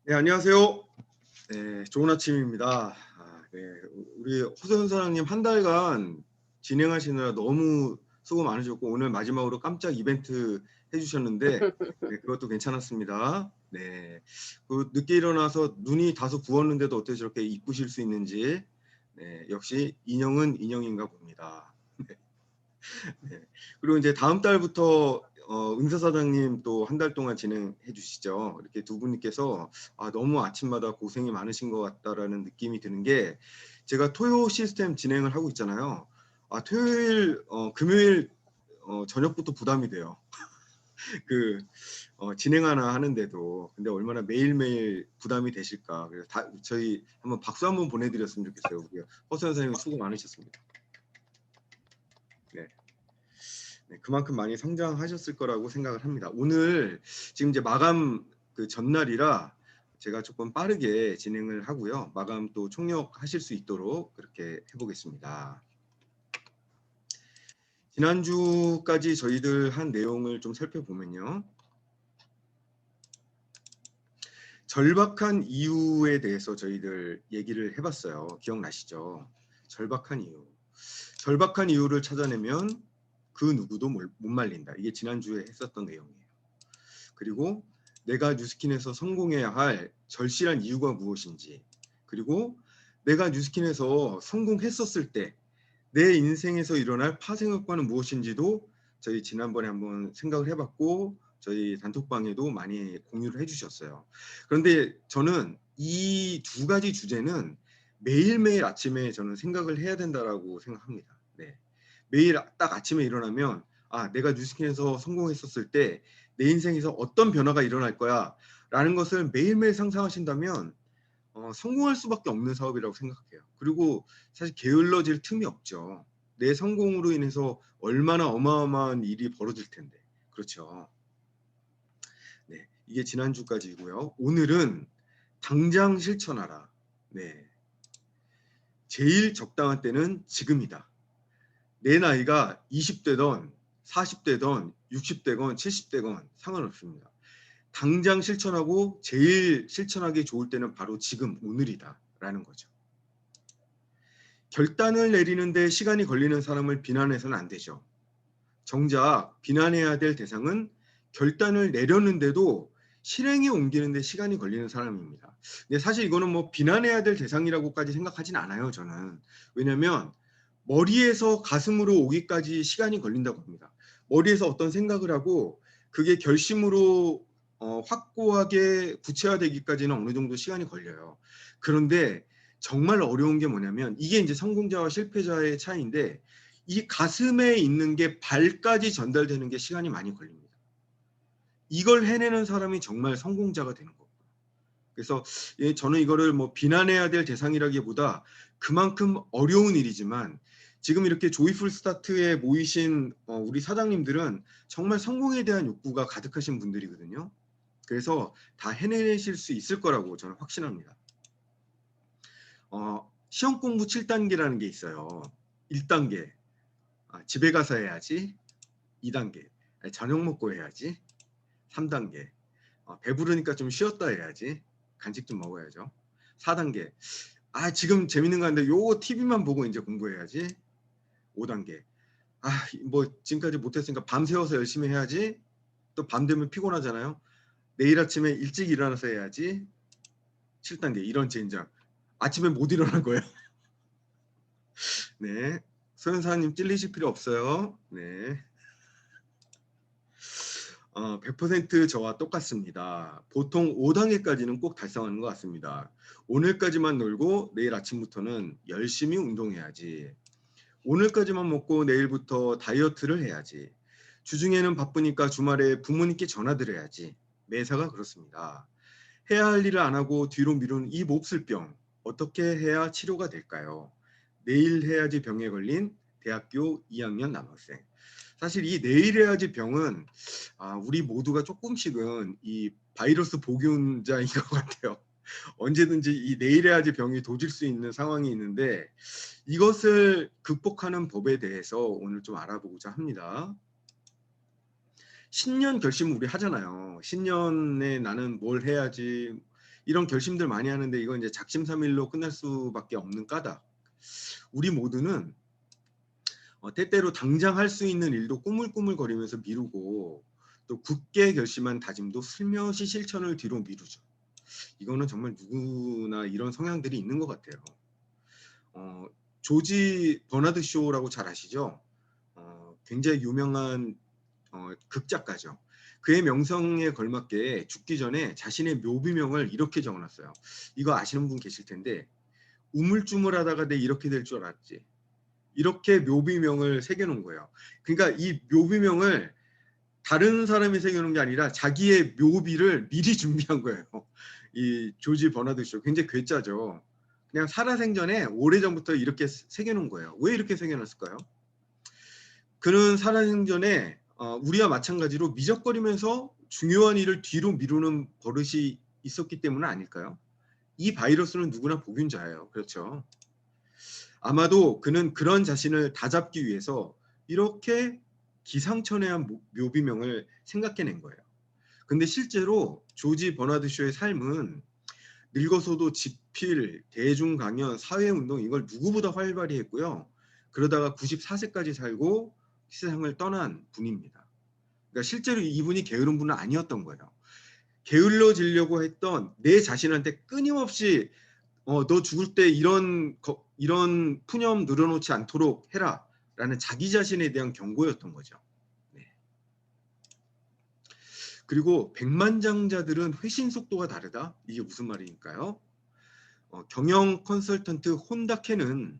네, 안녕하세요. 네, 좋은 아침입니다. 네, 우리 호선 사장님 한 달간 진행하시느라 너무 수고 많으셨고 오늘 마지막으로 깜짝 이벤트 해주셨는데 네, 그것도 괜찮았습니다. 네, 그 늦게 일어나서 눈이 다소 부었는데도 어떻게 저렇게 이쁘실 수 있는지 네, 역시 인형은 인형인가 봅니다. 네. 그리고 이제 다음 달부터 은사 사장님 또 한 달 동안 진행해 주시죠. 이렇게 두 분께서 너무 아침마다 고생이 많으신 것 같다라는 느낌이 드는 게 제가 토요 시스템 진행을 하고 있잖아요. 토요일, 금요일 저녁부터 부담이 돼요. 그 진행 하나 하는데도 근데 얼마나 매일매일 부담이 되실까. 그래서 저희 한번 박수 한번 보내드렸으면 좋겠어요. 우리 허수연 선생님 수고 많으셨습니다. 네. 네, 그만큼 많이 성장하셨을 거라고 생각을 합니다. 오늘 지금 이제 마감 그 전날이라 제가 조금 빠르게 진행을 하고요. 마감 또 총력하실 수 있도록 그렇게 해보겠습니다. 지난주까지 저희들 한 내용을 좀 살펴보면요. 절박한 이유에 대해서 저희들 얘기를 해봤어요. 기억나시죠? 절박한 이유. 절박한 이유를 찾아내면 그 누구도 못 말린다. 이게 지난주에 했었던 내용이에요. 그리고 내가 뉴스킨에서 성공해야 할 절실한 이유가 무엇인지, 그리고 내가 뉴스킨에서 성공했었을 때 내 인생에서 일어날 파생효과는 무엇인지도 저희 지난번에 한번 생각을 해봤고 저희 단톡방에도 많이 공유를 해주셨어요. 그런데 저는 이 두 가지 주제는 매일매일 아침에 저는 생각을 해야 된다라고 생각합니다. 네. 매일 딱 아침에 일어나면 내가 뉴스킨에서 성공했었을 때 내 인생에서 어떤 변화가 일어날 거야 라는 것을 매일매일 상상하신다면 성공할 수밖에 없는 사업이라고 생각해요. 그리고 사실 게을러질 틈이 없죠. 내 성공으로 인해서 얼마나 어마어마한 일이 벌어질 텐데. 그렇죠. 네, 이게 지난주까지고요. 오늘은 당장 실천하라. 네, 제일 적당한 때는 지금이다. 내 나이가 20대던 40대던 60대건 70대건 상관없습니다. 당장 실천하고 제일 실천하기 좋을 때는 바로 지금 오늘이다 라는 거죠. 결단을 내리는데 시간이 걸리는 사람을 비난해서는 안 되죠. 정작 비난해야 될 대상은 결단을 내렸는데도 실행에 옮기는데 시간이 걸리는 사람입니다. 근데 사실 이거는 뭐 비난해야 될 대상이라고까지 생각하진 않아요, 저는. 왜냐하면 머리에서 가슴으로 오기까지 시간이 걸린다고 합니다. 머리에서 어떤 생각을 하고 그게 결심으로 확고하게 구체화되기까지는 어느 정도 시간이 걸려요. 그런데 정말 어려운 게 뭐냐면 이게 이제 성공자와 실패자의 차이인데 이 가슴에 있는 게 발까지 전달되는 게 시간이 많이 걸립니다. 이걸 해내는 사람이 정말 성공자가 되는 거고. 그래서 저는 이거를 뭐 비난해야 될 대상이라기보다 그만큼 어려운 일이지만 지금 이렇게 조이풀 스타트에 모이신 우리 사장님들은 정말 성공에 대한 욕구가 가득하신 분들이거든요. 그래서 다 해내실 수 있을 거라고 저는 확신합니다. 시험 공부 7단계라는 게 있어요. 1단계 집에 가서 해야지. 2단계 저녁 먹고 해야지. 3단계 배부르니까 좀 쉬었다 해야지. 간식 좀 먹어야죠. 4단계 지금 재밌는 거 하는데 요거 TV만 보고 이제 공부해야지. 5단계 뭐 지금까지 못했으니까 밤새워서 열심히 해야지. 또 밤 되면 피곤하잖아요. 내일 아침에 일찍 일어나서 해야지. 7단계 이런 젠장. 아침에 못 일어날 거예요. 네. 소연사님 찔리실 필요 없어요. 네. 100% 저와 똑같습니다. 보통 5단계까지는 꼭 달성하는 것 같습니다. 오늘까지만 놀고 내일 아침부터는 열심히 운동해야지. 오늘까지만 먹고 내일부터 다이어트를 해야지. 주중에는 바쁘니까 주말에 부모님께 전화드려야지. 매사가 그렇습니다. 해야 할 일을 안 하고 뒤로 미룬 이 몹쓸 병. 어떻게 해야 치료가 될까요? 내일 해야지 병에 걸린 대학교 2학년 남학생. 사실 이 내일 해야지 병은 우리 모두가 조금씩은 이 바이러스 복용자인 것 같아요. 언제든지 이 내일 해야지 병이 도질 수 있는 상황이 있는데 이것을 극복하는 법에 대해서 오늘 좀 알아보고자 합니다. 신년 결심을 우리 하잖아요. 신년에 나는 뭘 해야지. 이런 결심들 많이 하는데 이건 이제 작심삼일로 끝날 수밖에 없는 까닭. 우리 모두는 때때로 당장 할 수 있는 일도 꾸물꾸물거리면서 미루고 또 굳게 결심한 다짐도 슬며시 실천을 뒤로 미루죠. 이거는 정말 누구나 이런 성향들이 있는 것 같아요. 조지 버나드 쇼라고 잘 아시죠? 굉장히 유명한 극작가죠. 그의 명성에 걸맞게 죽기 전에 자신의 묘비명을 이렇게 적어놨어요. 이거 아시는 분 계실 텐데 우물쭈물하다가 내 이렇게 될 줄 알았지. 이렇게 묘비명을 새겨놓은 거예요. 그러니까 이 묘비명을 다른 사람이 새겨놓은 게 아니라 자기의 묘비를 미리 준비한 거예요. 이 조지 버나드 쇼 굉장히 괴짜죠. 그냥 살아생전에 오래전부터 이렇게 새겨놓은 거예요. 왜 이렇게 새겨놨을까요? 그는 살아생전에 우리와 마찬가지로 미적거리면서 중요한 일을 뒤로 미루는 버릇이 있었기 때문은 아닐까요? 이 바이러스는 누구나 복균자예요. 그렇죠. 아마도 그는 그런 자신을 다잡기 위해서 이렇게 기상천외한 묘비명을 생각해낸 거예요. 근데 실제로 조지 버나드 쇼의 삶은 늙어서도 집필, 대중 강연, 사회운동 이걸 누구보다 활발히 했고요. 그러다가 94세까지 살고 세상을 떠난 분입니다. 그러니까 실제로 이분이 게으른 분은 아니었던 거예요. 게을러지려고 했던 내 자신한테 끊임없이 너 죽을 때 이런 푸념 늘어놓지 않도록 해라 라는 자기 자신에 대한 경고였던 거죠. 네. 그리고 백만장자들은 회신 속도가 다르다? 이게 무슨 말일까요? 경영 컨설턴트 혼다케는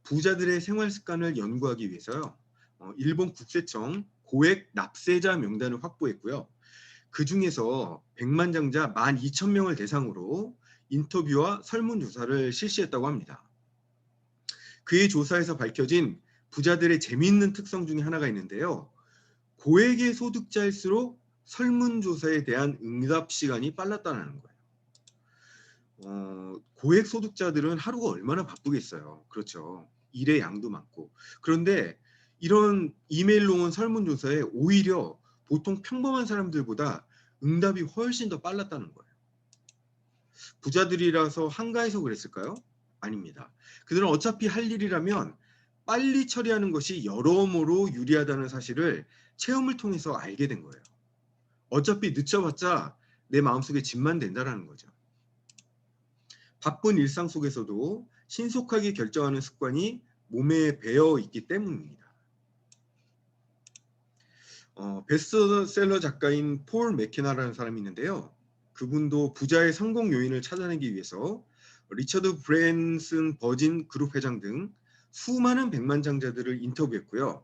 부자들의 생활 습관을 연구하기 위해서요. 일본 국세청 고액 납세자 명단을 확보했고요. 그 중에서 백만장자 12,000명을 대상으로 인터뷰와 설문조사를 실시했다고 합니다. 그의 조사에서 밝혀진 부자들의 재미있는 특성 중에 하나가 있는데요. 고액의 소득자일수록 설문조사에 대한 응답 시간이 빨랐다는 거예요. 고액 소득자들은 하루가 얼마나 바쁘겠어요. 그렇죠. 일의 양도 많고. 그런데 이런 이메일로 온 설문조사에 오히려 보통 평범한 사람들보다 응답이 훨씬 더 빨랐다는 거예요. 부자들이라서 한가해서 그랬을까요? 아닙니다. 그들은 어차피 할 일이라면 빨리 처리하는 것이 여러모로 유리하다는 사실을 체험을 통해서 알게 된 거예요. 어차피 늦춰봤자 내 마음속에 짐만 된다는 거죠. 바쁜 일상 속에서도 신속하게 결정하는 습관이 몸에 배어 있기 때문입니다. 베스트셀러 작가인 폴 맥케나라는 사람이 있는데요. 그분도 부자의 성공 요인을 찾아내기 위해서 리처드 브랜슨 버진 그룹 회장 등 수많은 백만장자들을 인터뷰했고요.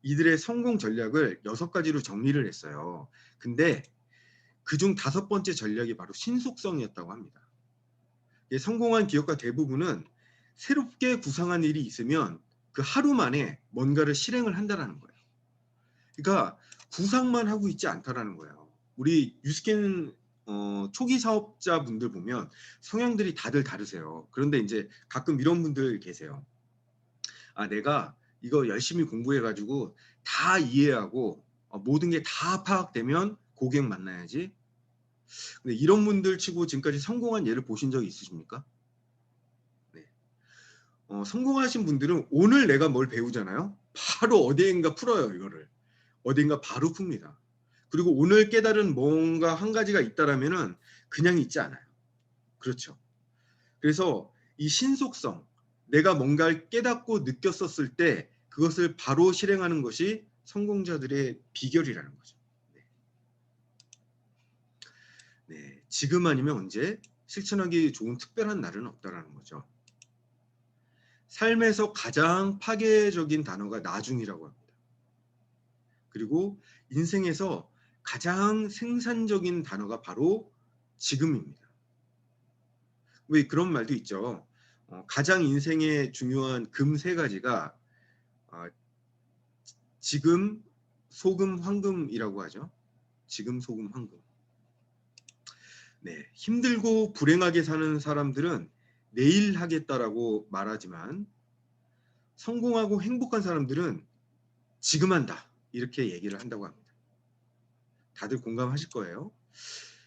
이들의 성공 전략을 6가지로 정리를 했어요. 근데 그중 5번째 전략이 바로 신속성이었다고 합니다. 성공한 기업가 대부분은 새롭게 구상한 일이 있으면 그 하루 만에 뭔가를 실행을 한다는 거예요. 그러니까 구상만 하고 있지 않다라는 거예요. 우리 유스캔 초기 사업자분들 보면 성향들이 다들 다르세요. 그런데 이제 가끔 이런 분들 계세요. 내가 이거 열심히 공부해가지고 다 이해하고 모든 게 다 파악되면 고객 만나야지. 근데 이런 분들 치고 지금까지 성공한 예를 보신 적이 있으십니까? 네. 성공하신 분들은 오늘 내가 뭘 배우잖아요. 바로 어디인가 풀어요. 이거를. 어딘가 바로 풉니다. 그리고 오늘 깨달은 뭔가 한 가지가 있다라면은 그냥 있지 않아요. 그렇죠. 그래서 이 신속성, 내가 뭔가를 깨닫고 느꼈었을 때 그것을 바로 실행하는 것이 성공자들의 비결이라는 거죠. 네, 지금 아니면 언제 실천하기 좋은 특별한 날은 없다라는 거죠. 삶에서 가장 파괴적인 단어가 나중이라고 합니다. 그리고 인생에서 가장 생산적인 단어가 바로 지금입니다. 왜 그런 말도 있죠. 가장 인생에 중요한 금 3가지가 지금, 소금, 황금이라고 하죠. 지금, 소금, 황금. 네, 힘들고 불행하게 사는 사람들은 내일 하겠다라고 말하지만 성공하고 행복한 사람들은 지금 한다 이렇게 얘기를 한다고 합니다. 다들 공감하실 거예요.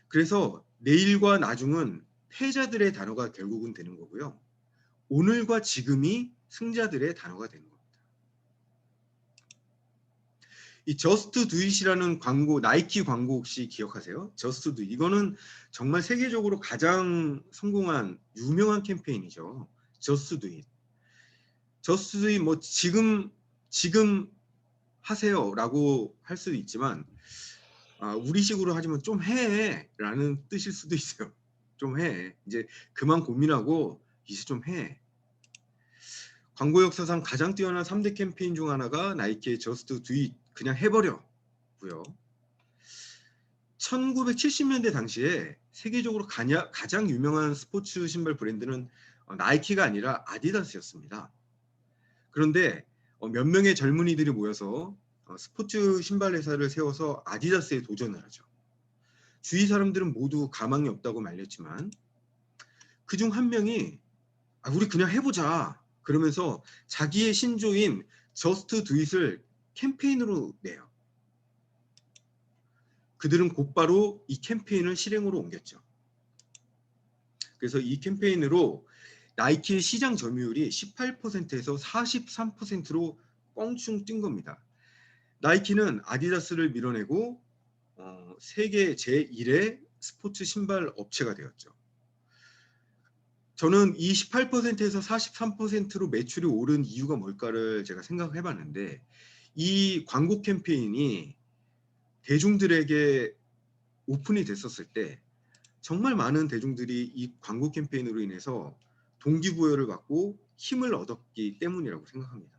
그래서 내일과 나중은 패자들의 단어가 결국은 되는 거고요. 오늘과 지금이 승자들의 단어가 되는 겁니다. 이 저스트 두잇이라는 광고, 나이키 광고 혹시 기억하세요? 저스트 두잇. 이거는 정말 세계적으로 가장 성공한 유명한 캠페인이죠. 저스트 두잇. 저스트 두잇 뭐 지금 하세요라고 할 수도 있지만 우리식으로 하지만 좀 해라는 뜻일 수도 있어요. 좀 해. 이제 그만 고민하고 이제 좀 해. 광고 역사상 가장 뛰어난 3대 캠페인 중 하나가 나이키의 저스트 두잇 그냥 해버려고요. 1970년대 당시에 세계적으로 가장 유명한 스포츠 신발 브랜드는 나이키가 아니라 아디다스였습니다. 그런데 몇 명의 젊은이들이 모여서 스포츠 신발 회사를 세워서 아디다스에 도전을 하죠. 주위 사람들은 모두 가망이 없다고 말렸지만 그중 한 명이 우리 그냥 해보자 그러면서 자기의 신조인 저스트 두잇을 캠페인으로 내요. 그들은 곧바로 이 캠페인을 실행으로 옮겼죠. 그래서 이 캠페인으로 나이키의 시장 점유율이 18%에서 43%로 껑충 뛴 겁니다. 나이키는 아디다스를 밀어내고 세계 제1의 스포츠 신발 업체가 되었죠. 저는 이 18%에서 43%로 매출이 오른 이유가 뭘까를 제가 생각해 봤는데 이 광고 캠페인이 대중들에게 오픈이 됐었을 때 정말 많은 대중들이 이 광고 캠페인으로 인해서 동기부여를 받고 힘을 얻었기 때문이라고 생각합니다.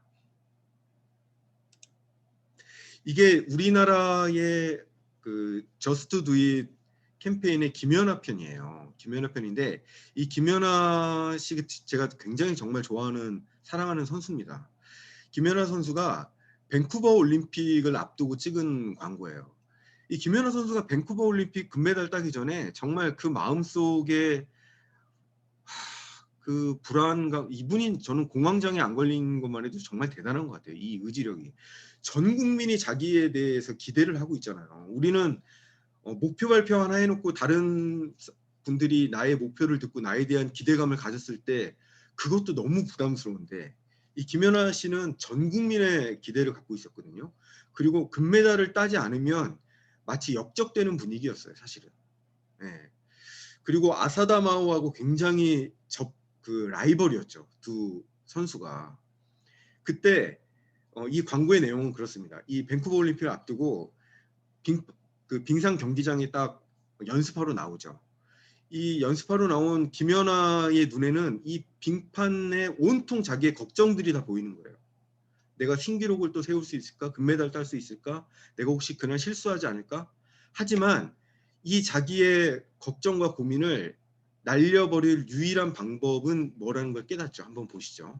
이게 우리나라의 그 저스트 두잇 캠페인의 김연아 편이에요. 김연아 편인데 이 김연아 씨 제가 굉장히 정말 좋아하는 사랑하는 선수입니다. 김연아 선수가 밴쿠버 올림픽을 앞두고 찍은 광고예요. 이 김연아 선수가 밴쿠버 올림픽 금메달 따기 전에 정말 그 마음속에 그 불안감, 이분이 저는 공황장애 안 걸린 것만 해도 정말 대단한 것 같아요. 이 의지력이. 전 국민이 자기에 대해서 기대를 하고 있잖아요. 우리는 목표 발표 하나 해놓고 다른 분들이 나의 목표를 듣고 나에 대한 기대감을 가졌을 때 그것도 너무 부담스러운데 이 김연아 씨는 전 국민의 기대를 갖고 있었거든요. 그리고 금메달을 따지 않으면 마치 역적되는 분위기였어요, 사실은. 네. 그리고 아사다마오하고 굉장히 라이벌이었죠, 두 선수가. 그때 이 광고의 내용은 그렇습니다. 이 밴쿠버 올림픽을 앞두고 빙상 경기장에 딱 연습하러 나오죠. 이 연습하러 나온 김연아의 눈에는 이 빙판에 온통 자기의 걱정들이 다 보이는 거예요. 내가 신기록을 또 세울 수 있을까? 금메달 딸 수 있을까? 내가 혹시 그날 실수하지 않을까? 하지만 이 자기의 걱정과 고민을 날려버릴 유일한 방법은 뭐라는 걸 깨닫죠. 한번 보시죠.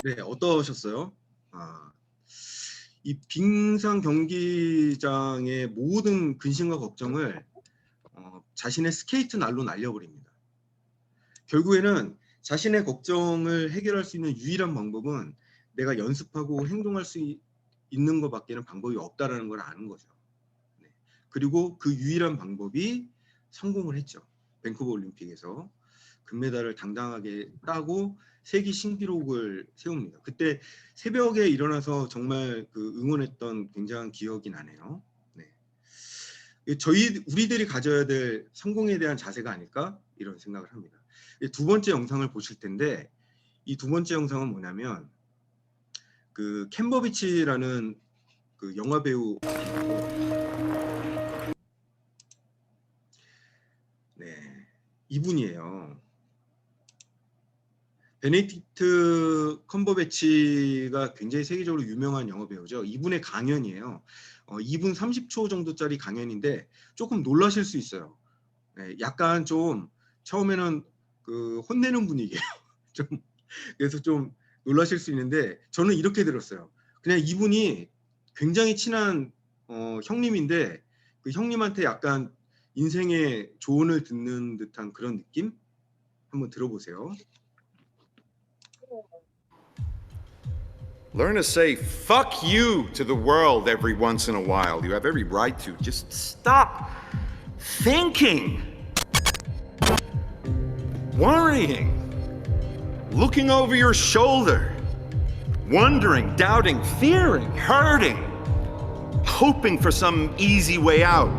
네, 어떠셨어요? 이 빙상 경기장의 모든 근심과 걱정을 자신의 스케이트 날로 날려버립니다. 결국에는 자신의 걱정을 해결할 수 있는 유일한 방법은 내가 연습하고 행동할 수 있는 것밖에는 방법이 없다라는 걸 아는 거죠. 네. 그리고 그 유일한 방법이 성공을 했죠. 밴쿠버 올림픽에서 금메달을 당당하게 따고 세계 신기록을 세웁니다. 그때 새벽에 일어나서 정말 그 응원했던 굉장한 기억이 나네요. 네. 우리들이 가져야 될 성공에 대한 자세가 아닐까 이런 생각을 합니다. 두 번째 영상을 보실 텐데 이 두 번째 영상은 뭐냐면 그 캠버비치라는 그 영화 배우 네 이분이에요. 베네딕트 컴버배치가 굉장히 세계적으로 유명한 영화 배우죠. 이분의 강연이에요. 2분 30초 정도짜리 강연인데 조금 놀라실 수 있어요. 네, 약간 좀 처음에는 그 혼내는 분위기예요. 좀 그래서 좀 놀라실 수 있는데 저는 이렇게 들었어요. 그냥 이분이 굉장히 친한 형님인데 그 형님한테 약간 인생의 조언을 듣는 듯한 그런 느낌? 한번 들어보세요. Learn to say fuck you to the world every once in a while. You have every right to. Just stop thinking, worrying, looking over your shoulder, wondering, doubting, fearing, hurting, hoping for some easy way out,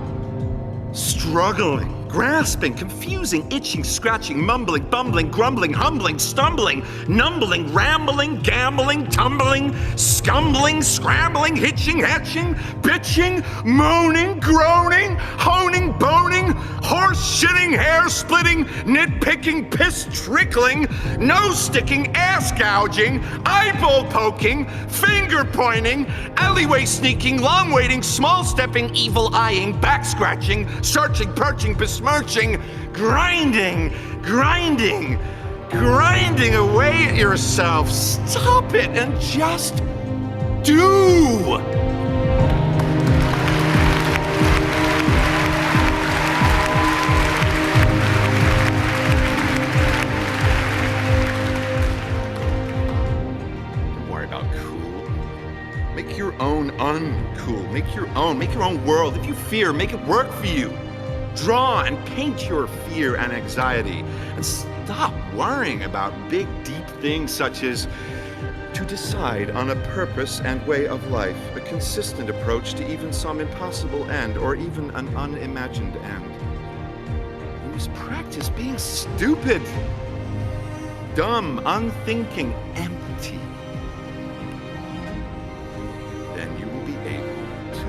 struggling, grasping, confusing, itching, scratching, mumbling, bumbling, grumbling, humbling, stumbling, numbling, rambling, gambling, tumbling, scumbling, scrambling, hitching, hatching, bitching, moaning, groaning, honing, boning, horse shitting, hair splitting, nitpicking, piss trickling, nose sticking, ass gouging, eyeball poking, finger pointing, alleyway sneaking, long waiting, small stepping, evil eyeing, back scratching, searching, perching, besmirching, grinding, grinding, grinding away at yourself. Stop it and just do. Don't worry about cool. Make your own uncool. Make your own world. If you fear, make it work for you. Draw and paint your fear and anxiety, and stop worrying about big, deep things such as to decide on a purpose and way of life, a consistent approach to even some impossible end or even an unimagined end. You must practice being stupid, dumb, unthinking, empty. Then you will be able to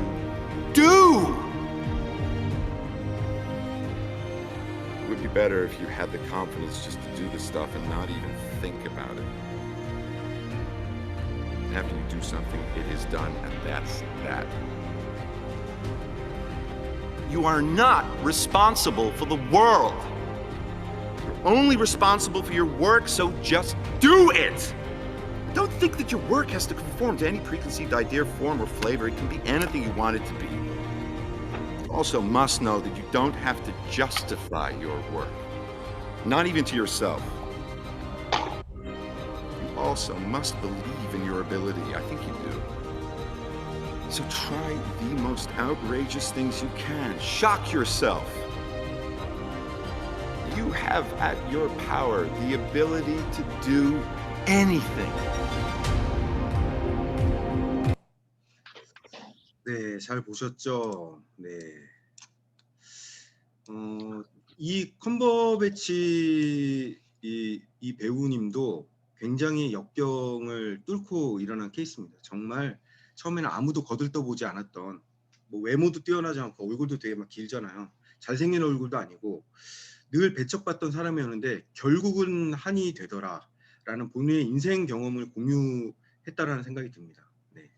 do. It would be better if you had the confidence just to do the stuff and not even think about it. After you do something, it is done, and that's that. You are not responsible for the world. You're only responsible for your work, so just do it! Don't think that your work has to conform to any preconceived idea, form, or flavor. It can be anything you want it to be. You also must know that you don't have to justify your work, not even to yourself. You also must believe in your ability. I think you do. So try the most outrageous things you can. Shock yourself. You have at your power the ability to do anything. 네, 잘 보셨죠? 네. 이 컴버배치 이 배우님도 굉장히 역경을 뚫고 일어난 케이스입니다. 정말 처음에는 아무도 거들떠보지 않았던, 뭐 외모도 뛰어나지 않고 얼굴도 되게 막 길잖아요. 잘생긴 얼굴도 아니고 늘 배척받던 사람이었는데 결국은 한이 되더라라는 본인의 인생 경험을 공유했다라는 생각이 듭니다. 네.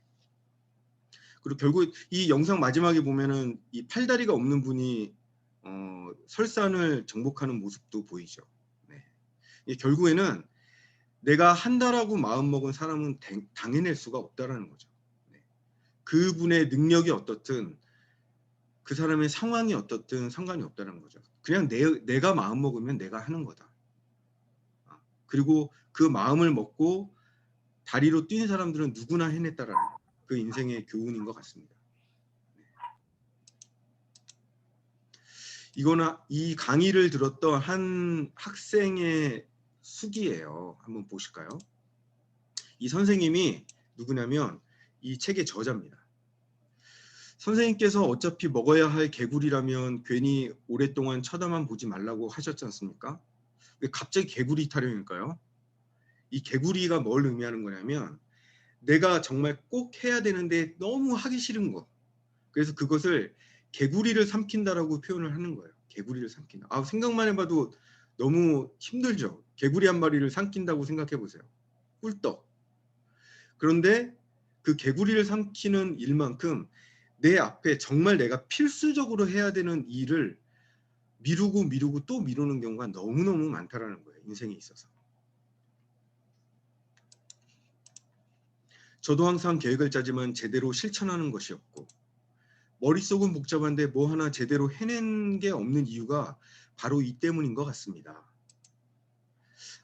그리고 결국 이 영상 마지막에 보면은 이 팔다리가 없는 분이 설산을 정복하는 모습도 보이죠. 네. 결국에는 내가 한다라고 마음먹은 사람은 당해낼 수가 없다라는 거죠. 네. 그분의 능력이 어떻든 그 사람의 상황이 어떻든 상관이 없다는 거죠. 그냥 내가 마음먹으면 내가 하는 거다. 그리고 그 마음을 먹고 다리로 뛴 사람들은 누구나 해냈다라는 그 인생의 교훈인 것 같습니다. 네. 이거나 이 강의를 들었던 한 학생의 수기예요. 한번 보실까요? 이 선생님이 누구냐면 이 책의 저자입니다. 선생님께서 어차피 먹어야 할 개구리라면 괜히 오랫동안 쳐다만 보지 말라고 하셨지 않습니까? 왜 갑자기 개구리 타령일까요? 이 개구리가 뭘 의미하는 거냐면 내가 정말 꼭 해야 되는데 너무 하기 싫은 거. 그래서 그것을 개구리를 삼킨다라고 표현을 하는 거예요. 개구리를 삼킨다. 생각만 해봐도 너무 힘들죠. 개구리 한 마리를 삼킨다고 생각해 보세요. 꿀떡. 그런데 그 개구리를 삼키는 일만큼 내 앞에 정말 내가 필수적으로 해야 되는 일을 미루고 또 미루는 경우가 너무너무 많다라는 거예요. 인생에 있어서. 저도 항상 계획을 짜지만 제대로 실천하는 것이 없고 머릿속은 복잡한데 뭐 하나 제대로 해낸 게 없는 이유가 바로 이 때문인 것 같습니다.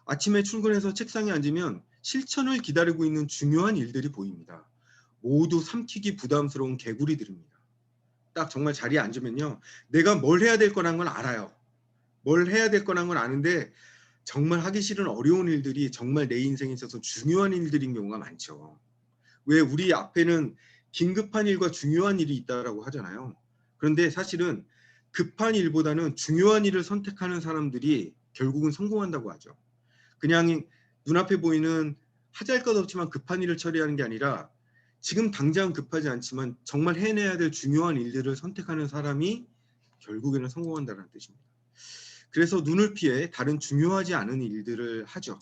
아침에 출근해서 책상에 앉으면 실천을 기다리고 있는 중요한 일들이 보입니다. 모두 삼키기 부담스러운 개구리들입니다. 딱 정말 자리에 앉으면요. 내가 뭘 해야 될 거라는 걸 알아요. 뭘 해야 될 거라는 걸 아는데 정말 하기 싫은 어려운 일들이 정말 내 인생에 있어서 중요한 일들인 경우가 많죠. 왜 우리 앞에는 긴급한 일과 중요한 일이 있다라고 하잖아요. 그런데 사실은 급한 일보다는 중요한 일을 선택하는 사람들이 결국은 성공한다고 하죠. 그냥 눈앞에 보이는 하잘것없지만 급한 일을 처리하는 게 아니라 지금 당장 급하지 않지만 정말 해내야 될 중요한 일들을 선택하는 사람이 결국에는 성공한다는 뜻입니다. 그래서 눈을 피해 다른 중요하지 않은 일들을 하죠.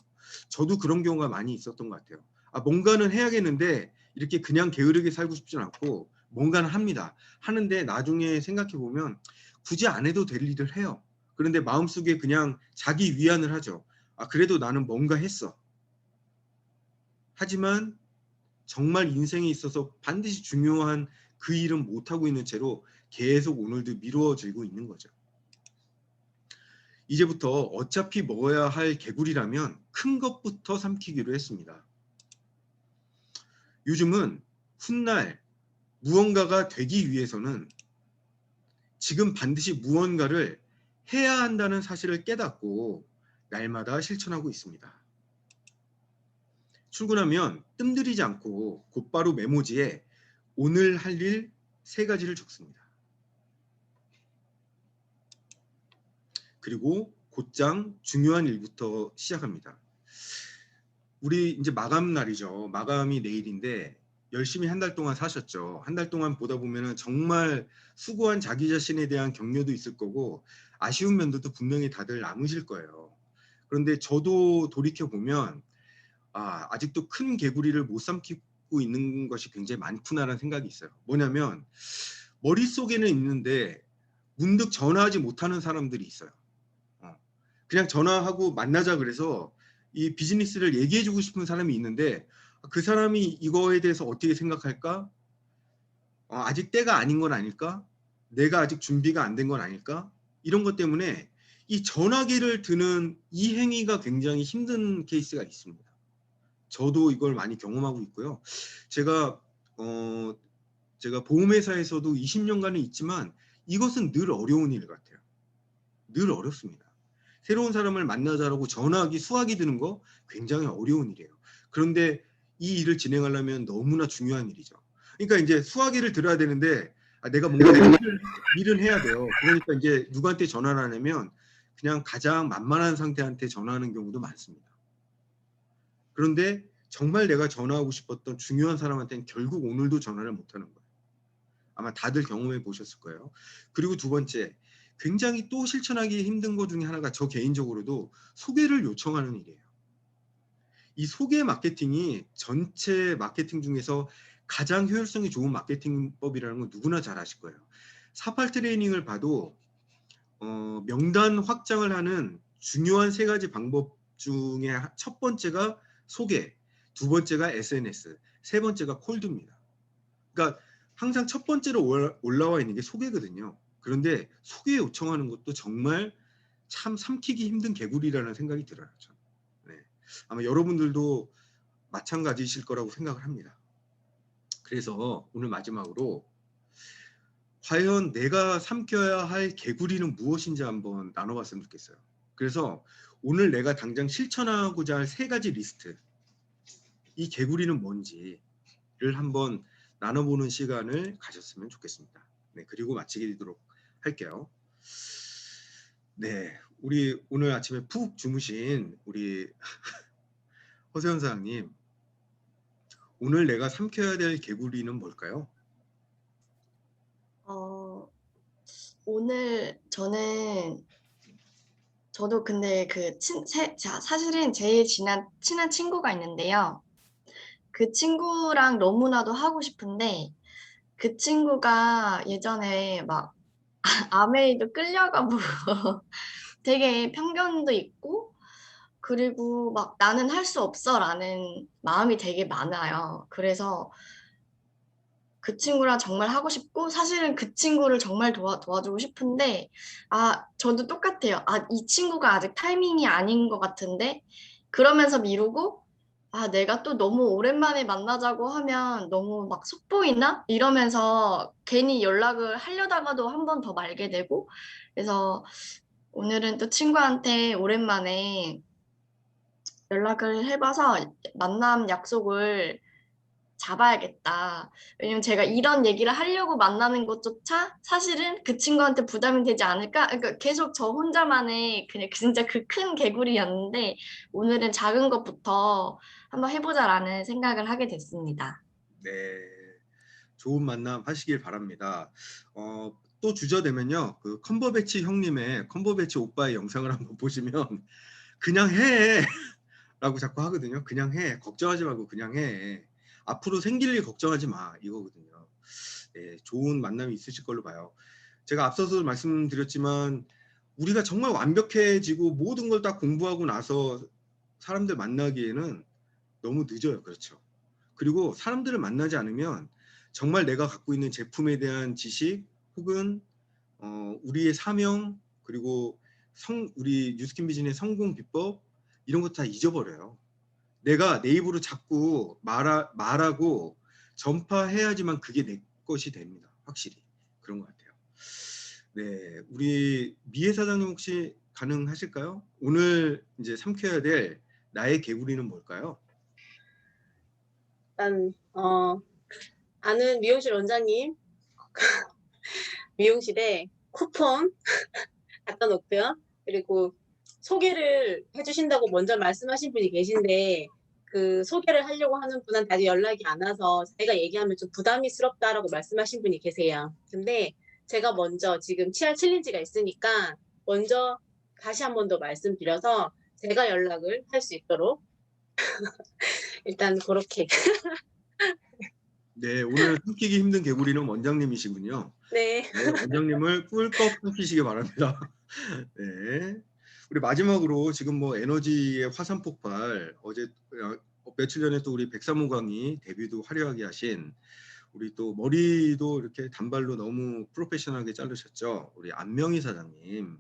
저도 그런 경우가 많이 있었던 것 같아요. 뭔가는 해야겠는데 이렇게 그냥 게으르게 살고 싶진 않고 뭔가는 합니다. 하는데 나중에 생각해 보면 굳이 안 해도 될 일을 해요. 그런데 마음속에 그냥 자기 위안을 하죠. 그래도 나는 뭔가 했어. 하지만 정말 인생에 있어서 반드시 중요한 그 일은 못하고 있는 채로 계속 오늘도 미루어지고 있는 거죠. 이제부터 어차피 먹어야 할 개구리라면 큰 것부터 삼키기로 했습니다. 요즘은 훗날 무언가가 되기 위해서는 지금 반드시 무언가를 해야 한다는 사실을 깨닫고 날마다 실천하고 있습니다. 출근하면 뜸들이지 않고 곧바로 메모지에 오늘 할 일 3가지를 적습니다. 그리고 곧장 중요한 일부터 시작합니다. 우리 이제 마감 날이죠. 마감이 내일인데 열심히 한 달 동안 사셨죠. 한 달 동안 보다 보면은 정말 수고한 자기 자신에 대한 격려도 있을 거고 아쉬운 면들도 분명히 다들 남으실 거예요. 그런데 저도 돌이켜 보면 아직도 큰 개구리를 못 삼키고 있는 것이 굉장히 많구나라는 생각이 있어요. 뭐냐면 머릿속에는 있는데 문득 전화하지 못하는 사람들이 있어요. 그냥 전화하고 만나자 그래서 이 비즈니스를 얘기해주고 싶은 사람이 있는데 그 사람이 이거에 대해서 어떻게 생각할까? 아직 때가 아닌 건 아닐까? 내가 아직 준비가 안 된 건 아닐까? 이런 것 때문에 이 전화기를 드는 이 행위가 굉장히 힘든 케이스가 있습니다. 저도 이걸 많이 경험하고 있고요. 제가 보험회사에서도 20년간은 있지만 이것은 늘 어려운 일 같아요. 늘 어렵습니다. 새로운 사람을 만나자라고 전화하기, 수화기 드는 거 굉장히 어려운 일이에요. 그런데 이 일을 진행하려면 너무나 중요한 일이죠. 그러니까 이제 수화기를 들어야 되는데 내가 뭔가 일은 해야 돼요. 그러니까 이제 누구한테 전화를 하냐면 그냥 가장 만만한 상태한테 전화하는 경우도 많습니다. 그런데 정말 내가 전화하고 싶었던 중요한 사람한테는 결국 오늘도 전화를 못하는 거예요. 아마 다들 경험해 보셨을 거예요. 그리고 두 번째, 굉장히 또 실천하기 힘든 것 중에 하나가 저 개인적으로도 소개를 요청하는 일이에요. 이 소개 마케팅이 전체 마케팅 중에서 가장 효율성이 좋은 마케팅법이라는 건 누구나 잘 아실 거예요. 사팔 트레이닝을 봐도 명단 확장을 하는 중요한 3가지 방법 중에 첫 번째가 소개, 두 번째가 SNS, 세 번째가 콜드입니다. 그러니까 항상 첫 번째로 올라와 있는 게 소개거든요. 그런데 소개 요청하는 것도 정말 참 삼키기 힘든 개구리라는 생각이 들어요. 네. 아마 여러분들도 마찬가지실 거라고 생각을 합니다. 그래서 오늘 마지막으로 과연 내가 삼켜야 할 개구리는 무엇인지 한번 나눠봤으면 좋겠어요. 그래서 오늘 내가 당장 실천하고자 할 3가지 리스트, 이 개구리는 뭔지를 한번 나눠보는 시간을 가졌으면 좋겠습니다. 네, 그리고 마치도록 할게요. 네, 우리 오늘 아침에 푹 주무신 우리 허세현 사장님, 오늘 내가 삼켜야 될 개구리는 뭘까요? 오늘 저도 근데 사실은 제일 친한 친구가 있는데요. 그 친구랑 너무나도 하고 싶은데 그 친구가 예전에 막 아메이도 끌려가고 되게 편견도 있고 그리고 막 나는 할 수 없어라는 마음이 되게 많아요. 그래서 그 친구랑 정말 하고 싶고 사실은 그 친구를 정말 도와주고 싶은데 저도 똑같아요. 이 친구가 아직 타이밍이 아닌 것 같은데 그러면서 미루고 내가 또 너무 오랜만에 만나자고 하면 너무 막 속보이나? 이러면서 괜히 연락을 하려다가도 한 번 더 말게 되고 그래서 오늘은 또 친구한테 오랜만에 연락을 해봐서 만남 약속을 잡아야겠다. 왜냐면 제가 이런 얘기를 하려고 만나는 것조차 사실은 그 친구한테 부담이 되지 않을까? 그러니까 계속 저 혼자만의 그냥 진짜 그 큰 개구리였는데 오늘은 작은 것부터 한번 해보자라는 생각을 하게 됐습니다. 네, 좋은 만남 하시길 바랍니다. 또 주저되면요, 그 컴버배치 형님의 컴버배치 오빠의 영상을 한번 보시면 그냥 해 라고 자꾸 하거든요. 그냥 해, 걱정하지 말고 그냥 해. 앞으로 생길 일 걱정하지 마 이거거든요. 네, 좋은 만남이 있으실 걸로 봐요. 제가 앞서서 말씀드렸지만 우리가 정말 완벽해지고 모든 걸 다 공부하고 나서 사람들 만나기에는 너무 늦어요. 그렇죠. 그리고 사람들을 만나지 않으면 정말 내가 갖고 있는 제품에 대한 지식 혹은 우리의 사명 그리고 우리 뉴스킨 비즈니스의 성공 비법 이런 거 다 잊어버려요. 내가 내 입으로 자꾸 말하고 전파해야지만 그게 내 것이 됩니다. 확실히 그런 것 같아요. 네, 우리 미애 사장님 혹시 가능하실까요? 오늘 이제 삼켜야 될 나의 개구리는 뭘까요? 일단 아는 미용실 원장님 미용실에 쿠폰 갖다 놓고요. 그리고 소개를 해주신다고 먼저 말씀하신 분이 계신데 그 소개를 하려고 하는 분한테 아직 연락이 안 와서 제가 얘기하면 좀 부담스럽다라고 말씀하신 분이 계세요. 근데 제가 먼저 지금 치아 챌린지가 있으니까 먼저 다시 한 번 더 말씀드려서 제가 연락을 할 수 있도록 일단 그렇게 네, 오늘 삼키기 힘든 개구리는 원장님이시군요. 네. 네, 원장님을 꿀꺽 삼키시기 바랍니다. 네. 우리 마지막으로 지금 뭐 에너지의 화산 폭발 어제 며칠 전에 또 우리 백사무광이 데뷔도 화려하게 하신 우리 또 머리도 이렇게 단발로 너무 프로페셔널하게 자르셨죠. 우리 안명희 사장님.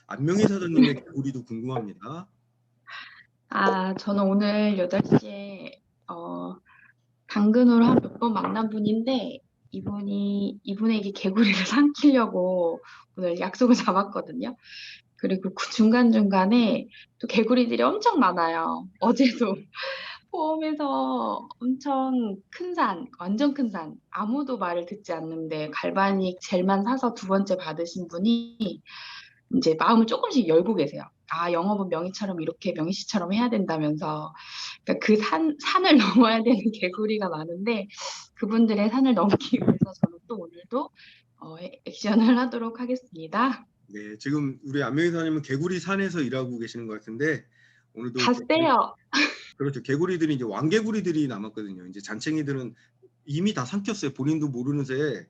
안명희 사장님의 개구리도 궁금합니다. 저는 오늘 8시에 당근으로 한 몇 번 만난 분인데 이분에게 개구리를 삼키려고 오늘 약속을 잡았거든요. 그리고 그 중간중간에 또 개구리들이 엄청 많아요. 어제도 포함해서 엄청 큰 산, 완전 큰 산, 아무도 말을 듣지 않는데 갈바닉 젤만 사서 2번째 받으신 분이 이제 마음을 조금씩 열고 계세요. 영업은 명희처럼 이렇게 명희 씨처럼 해야 된다면서. 그러니까 그 산을 넘어야 되는 개구리가 많은데 그분들의 산을 넘기 위해서 저는 또 오늘도 액션을 하도록 하겠습니다. 네, 지금 우리 안명희 사장님은 개구리 산에서 일하고 계시는 것 같은데 오늘도 다 세요. 그렇죠. 개구리들이 이제 왕개구리들이 남았거든요. 이제 잔챙이들은 이미 다 삼켰어요. 본인도 모르는 새에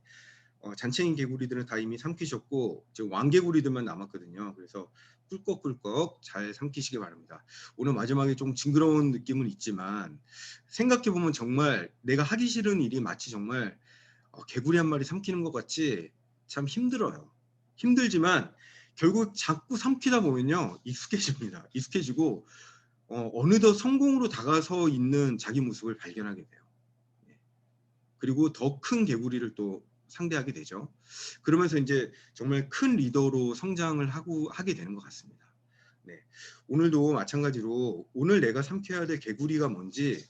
잔챙이 개구리들은 다 이미 삼키셨고 지금 왕개구리들만 남았거든요. 그래서 꿀꺽꿀꺽 잘 삼키시기 바랍니다. 오늘 마지막에 좀 징그러운 느낌은 있지만 생각해보면 정말 내가 하기 싫은 일이 마치 정말 개구리 한 마리 삼키는 것 같이 참 힘들어요. 힘들지만 결국 자꾸 삼키다 보면요 익숙해집니다. 익숙해지고 어느덧 성공으로 다가서 있는 자기 모습을 발견하게 돼요. 그리고 더 큰 개구리를 또 상대하게 되죠. 그러면서 이제 정말 큰 리더로 성장을 하게 되는 것 같습니다. 네. 오늘도 마찬가지로 오늘 내가 삼켜야 될 개구리가 뭔지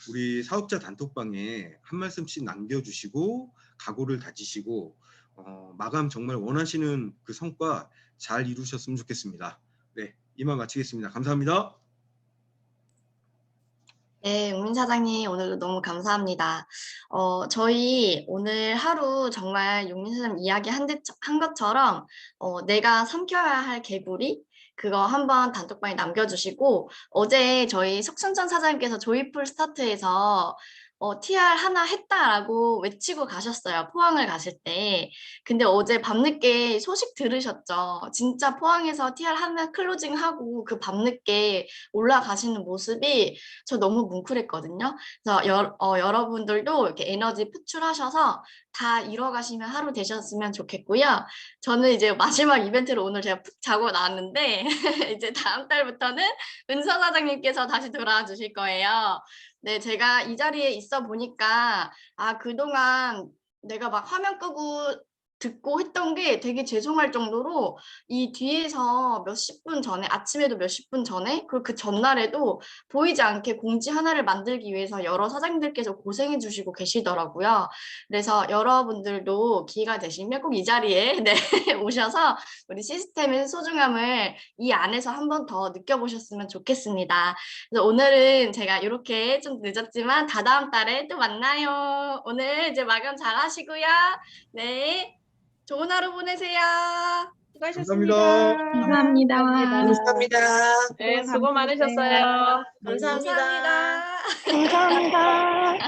우리 사업자 단톡방에 한 말씀씩 남겨주시고 각오를 다지시고 마감 정말 원하시는 그 성과 잘 이루셨으면 좋겠습니다. 네, 이만 마치겠습니다. 감사합니다. 네, 우민 사장님 오늘도 너무 감사합니다. 저희 오늘 하루 정말 용민 사장님 이야기한 것처럼 내가 삼켜야 할 개구리 그거 한번 단톡방에 남겨주시고 어제 저희 석순천 사장님께서 조이풀 스타트에서 TR 하나 했다라고 외치고 가셨어요. 포항을 가실 때. 근데 어제 밤늦게 소식 들으셨죠? 진짜 포항에서 TR 하나 클로징하고 그 밤늦게 올라가시는 모습이 저 너무 뭉클했거든요. 그래서 여러분들도 이렇게 에너지 표출하셔서 다 이뤄가시면 하루 되셨으면 좋겠고요. 저는 이제 마지막 이벤트를 오늘 제가 푹 자고 나왔는데 이제 다음 달부터는 은서 사장님께서 다시 돌아와 주실 거예요. 네, 제가 이 자리에 있어 보니까 그동안 내가 막 화면 끄고 듣고 했던 게 되게 죄송할 정도로 이 뒤에서 몇십 분 전에, 아침에도 몇십 분 전에, 그리고 그 전날에도 보이지 않게 공지 하나를 만들기 위해서 여러 사장님들께서 고생해 주시고 계시더라고요. 그래서 여러분들도 기회가 되시면 꼭 이 자리에 네, 오셔서 우리 시스템의 소중함을 이 안에서 한 번 더 느껴보셨으면 좋겠습니다. 그래서 오늘은 제가 이렇게 좀 늦었지만 다다음 달에 또 만나요. 오늘 이제 마감 잘 하시고요. 네. 좋은 하루 보내세요. 감사합니다. 감사합니다. 감사합니다. 네, 수고 많으셨어요. 감사합니다. 감사합니다.